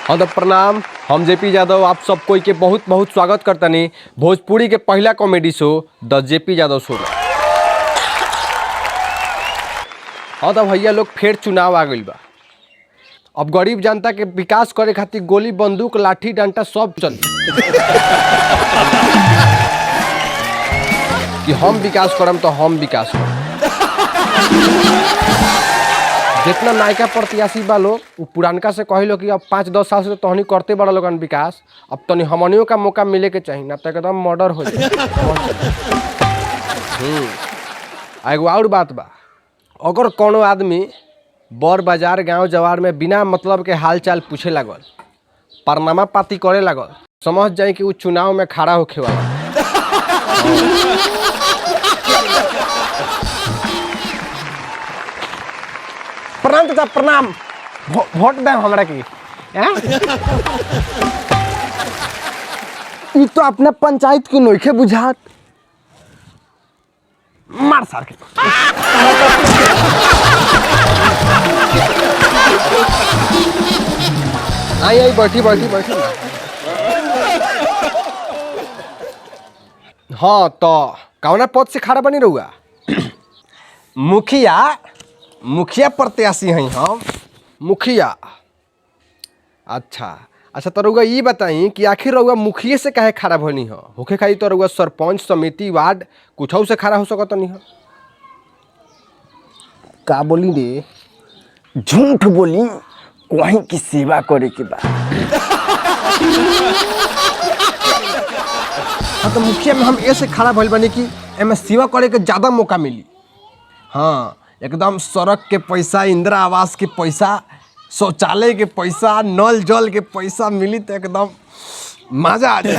हाँ तो प्रणाम। हम जेपी यादव आप सब कोई के बहुत बहुत स्वागत करतनी भोजपुरी के पहला कॉमेडी शो द जेपी यादव शो में। हाँ तो भैया लोग फिर चुनाव आ गई बा। अब गरीब जनता के विकास करे खातिर गोली बंदूक लाठी डंडा सब चल कि हम विकास करम तो हम विकास करम। जितना नायका प्रत्याशी बा लोग वो पुरानका से कहिलो कि अब 5-10 साल से तोहनी करते बड़ा लोगन विकास, अब तनी हमनियों का मौका मिले के चाहिए ना तो एकदम मर्डर हो जाए। एगो और बात बा, अगर कोनो आदमी बर बाजार गांव जवार में बिना मतलब के हाल चाल पूछे लागल, परनामा पाती करे लागल, समझ जाए कि वो चुनाव में खड़ा होखे वाला। प्रणाम चाचा प्रणाम। वोट दे हमरा की। ई तो अपना पंचायत के नोखे बुझात। मार सार के। आई बैठी बैठी बैठी। हाँ तो कौना पद से खड़ा बनी रहुआ? मुखिया प्रत्याशी हैं हम। मुखिया अच्छा तो रहुआ ये बताई कि आखिर रहुआ मुखिया से काहे खड़ा भनी हो? होखे खाई तो रहुआ सरपंच समिति वार्ड कुछ से खड़ा हो सकत नहीं हो। का बोली रे? झूठ बोली, कोई की सेवा करे के बा। हाँ तो मुखिया में हम ऐसे खड़ा भइल बनी कि एमे सेवा करे के ज़्यादा मौका मिली। हाँ एकदम सड़क के पैसा, इंदिरा आवास के पैसा, शौचालय के पैसा, नल जल के पैसा मिली तो एकदम मजा आ जाए।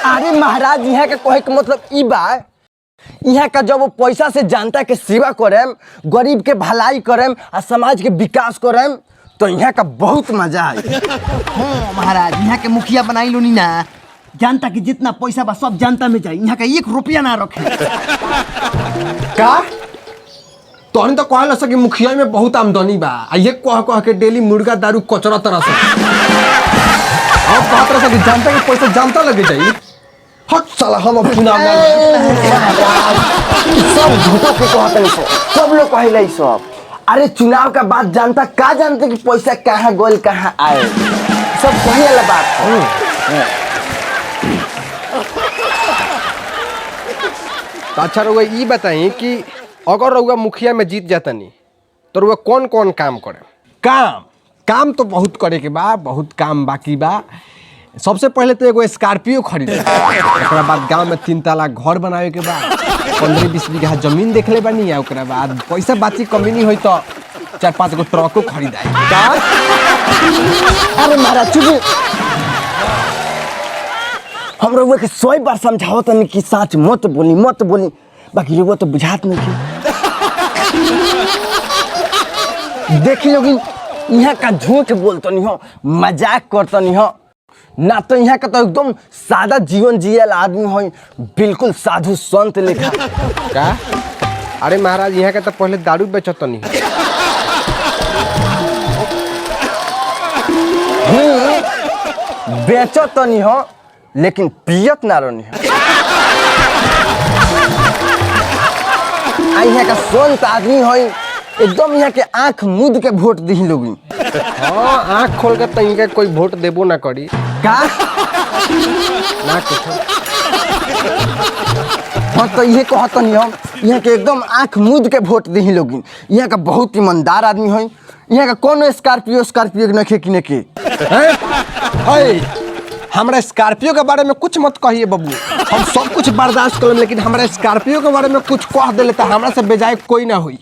अरे महाराज, यहाँ का कहे के मतलब ई बा, यहाँ का जब वो पैसा से जनता के सेवा करेम, गरीब के भलाई करेम और समाज के विकास करेम तो यहाँ का बहुत मजा आए। हाँ महाराज, यहाँ के मुखिया बनाई लोनी ना, जनता के जितना पैसा बा सब जनता में जाए, यहाँ का 1 रुपया ना रखे। का तोहनी तो कहल कि मुखिया में बहुत आमदनी बा, आ ये कह के डेली मुर्गा दारू कचरा तरह से अब बात रहा कि जनता के पैसा जनता लगे जाई। हट साला हम अब चुनाव सब झूठो के कहते हैं, सब लोग कहले सब। अरे चुनाव का बाद जनता का जानते कि पैसा कहाँ गोल कहाँ आए, सब कही वाला बात है। तो अच्छा रहुआ ये बताई कि अगर रहुआ मुखिया में जीत जातनी तो रहुआ कौन कौन काम करे? काम तो बहुत करे के बा, बहुत काम बाकी बा। सबसे पहले तो एगो स्कॉर्पियो खरीदे, ओकरा बाद गांव में 3 ताला घर बनावे के बा, 15-20 बीघा जमीन देख ले बानी, ओकरा बाद पैसा बाची कमी नहीं हुई तो 4-5 गो ट्रको खरीदाई। अरे महाराज चुप, हम रउआ के 100 बार समझावत नहीं कि सच मत बोली, बाकी रउआ तो बुझात नहीं कि। देखी लोग यहाँ का झूठ बोलते नहीं हो, मजाक करते नहीं हो ना, तो यहाँ का तो एकदम सादा जीवन जियल आदमी हो, बिल्कुल साधु संत लेखा। का? अरे महाराज यहाँ का तो पहले दारू बेचत नहीं। बेचत तो नहीं हो लेकिन पियत ना रही है। यहाँ का संत आदमी हो, एकदम यहाँ के आंख मुद के वोट दी लोग। हाँ आँख खोल के तई के कोई वोट देबो ना करी का ना कुछ। हाँ तो ये कहत नहीं हम, यहाँ के एकदम आंख मुद के वोट दी लोग। यहाँ का बहुत ईमानदार आदमी हो, यहाँ का कौन स्कॉर्पियो नखे किने के। हमरा स्कॉर्पियो के बारे में कुछ मत कहिए बबू, हम सब कुछ बर्दाश्त कर लें, लेकिन हमरा स्कॉर्पियो के बारे में कुछ कह दे तो हमरा से बेजाय कोई ना हुई।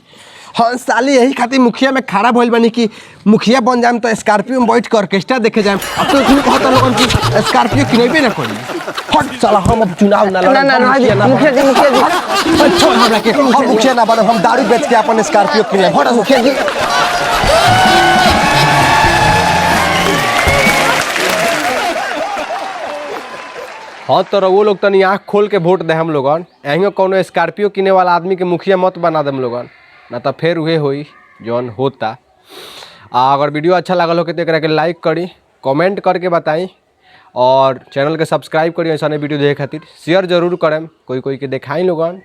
हाँ साली यही खातिर मुखिया में खड़ा भइल बनी कि मुखिया बन जाए तो स्कॉर्पियो में बैठ कर ऑर्केस्ट्रा देखे जाए। अब तो इतनी कहता लोगन कि स्कॉर्पियो किनेबे ना करी। हट साला हम अब चुनाव ना लड़े। ना मुखिया जी छोड़ हमरा के, हम मुखिया ना बने, हम दारू बेच के अपन स्कॉर्पियो किने। हट मुखिया जी। हाँ तो वो लोग तनी आँख खोल के वोट दे हम लोगन, यहीं कोनो स्कॉर्पियो किने वाला आदमी के मुखिया मत बना दे हम लोगन, ना तो फिर उहे होई जौन होता। अगर वीडियो अच्छा लागल हो तो एकरा के लाइक करी, कमेंट करके बताई और चैनल के सब्सक्राइब करी ऐसा वीडियो देखे खातिर। शेयर जरूर करें, कोई कोई के देखाई लोगन।